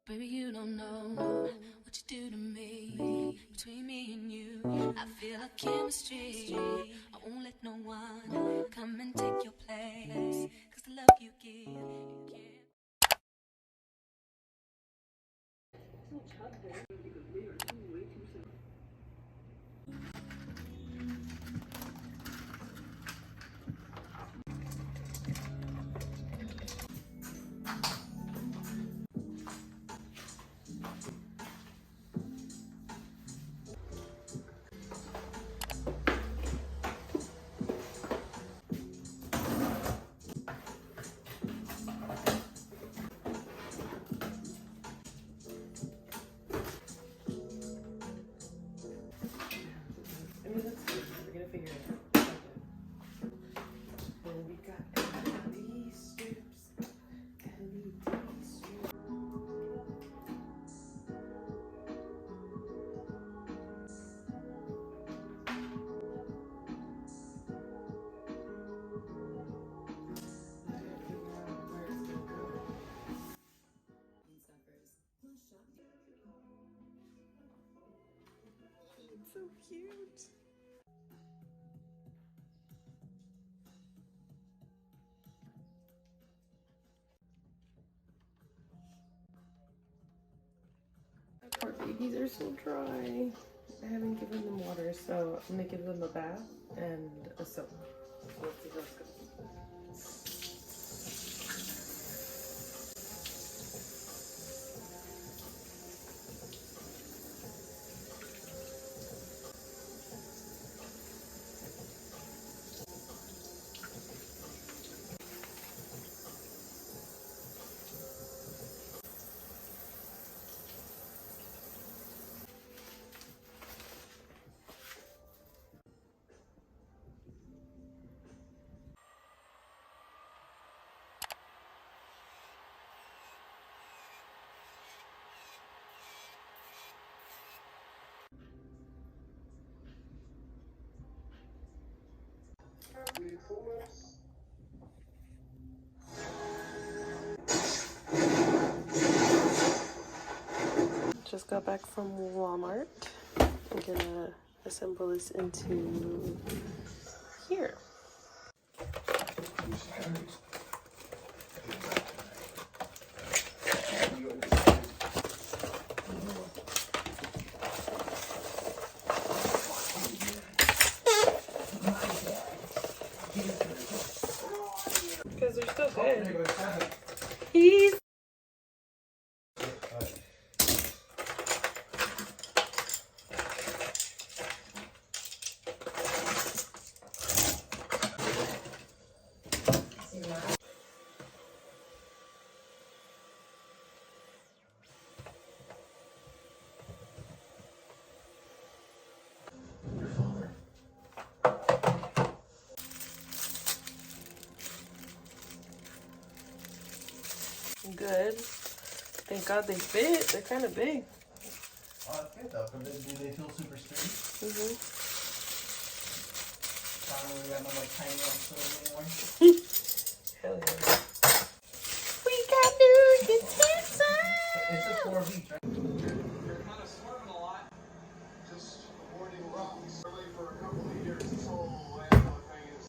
Baby, you don't know what you do to me. Between me and you, I feel a chemistry. I won't let no one come and take your place. Cause the love you give, you can't. I mean, that's good. We're gonna figure it out. And we got LED strips. LED strips. It's so cute. Poor babies are so dry. I haven't given them water, so I'm gonna give them a bath and a soak. So let's see how it goes. Just got back from Walmart. I'm gonna assemble this into here. Because they're still good. He's good. Thank God they fit. They're kind of big. Oh, that's good though, because they feel super sturdy. Finally, we got no like tiny ones anymore. Hell yeah. We got new utensils! It's just 4 weeks, right? You're kind of swerving a lot. Just avoiding rocks. Really for a couple of years, this whole animal thing is.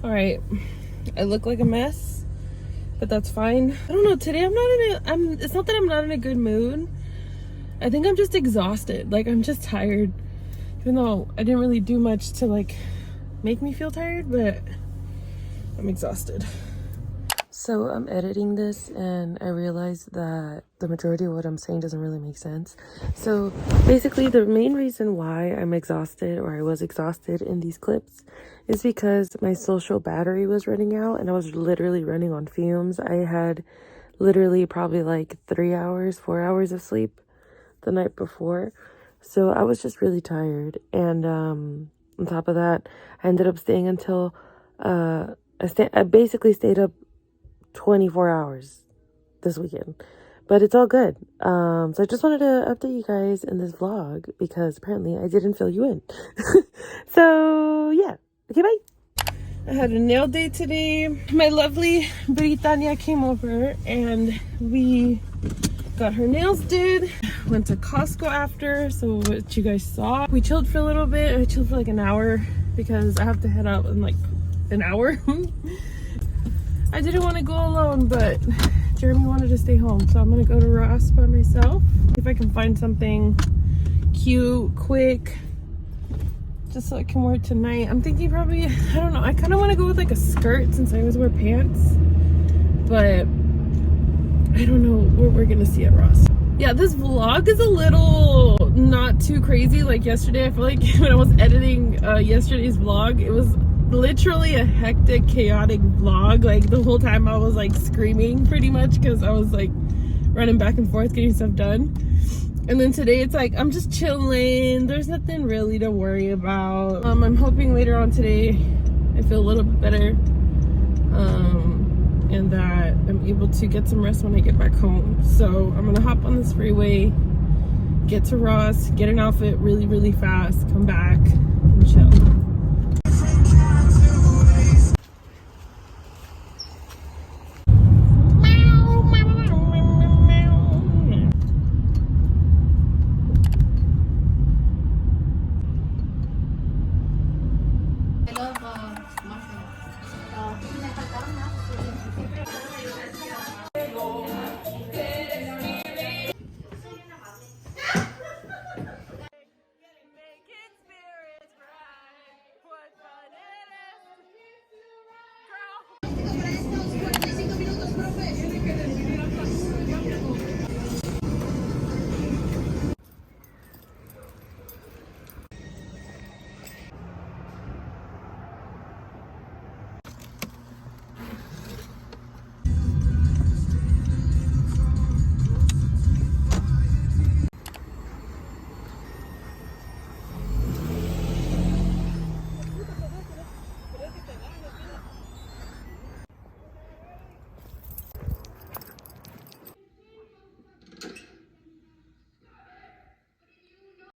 Alright, I look like a mess, but that's fine. I don't know, today it's not that I'm not in a good mood. I think I'm just exhausted. Like, I'm just tired. Even though I didn't really do much to like make me feel tired, but I'm exhausted. So I'm editing this and I realized that the majority of what I'm saying doesn't really make sense. So basically the main reason why I'm exhausted, or I was exhausted in these clips, is because my social battery was running out and I was literally running on fumes. I had literally probably like 3 hours, 4 hours of sleep the night before. So I was just really tired. And on top of that, I ended up staying until I basically stayed up 24 hours this weekend. But it's all good. So I just wanted to update you guys in this vlog because apparently I didn't fill you in. So yeah. Okay, bye. I had a nail day today. My lovely Britannia came over and we got her nails did. Went to Costco after, so what you guys saw. We chilled for a little bit. I chilled for like an hour because I have to head out in like an hour. I didn't want to go alone, but Jeremy wanted to stay home, so I'm gonna go to Ross by myself. If I can find something cute, quick, just so I can wear it tonight. I'm thinking probably, I don't know, I kind of want to go with like a skirt since I always wear pants, but I don't know what we're gonna see at Ross. Yeah, this vlog is a little not too crazy like yesterday. I feel like when I was editing yesterday's vlog, it was literally a hectic, chaotic vlog. Like the whole time I was like screaming pretty much because I was like running back and forth getting stuff done. And then today it's like I'm just chilling. There's nothing really to worry about. I'm hoping later on today I feel a little bit better. And that I'm able to get some rest when I get back home. So I'm gonna hop on this freeway, get to Ross, get an outfit really, really fast, come back and chill.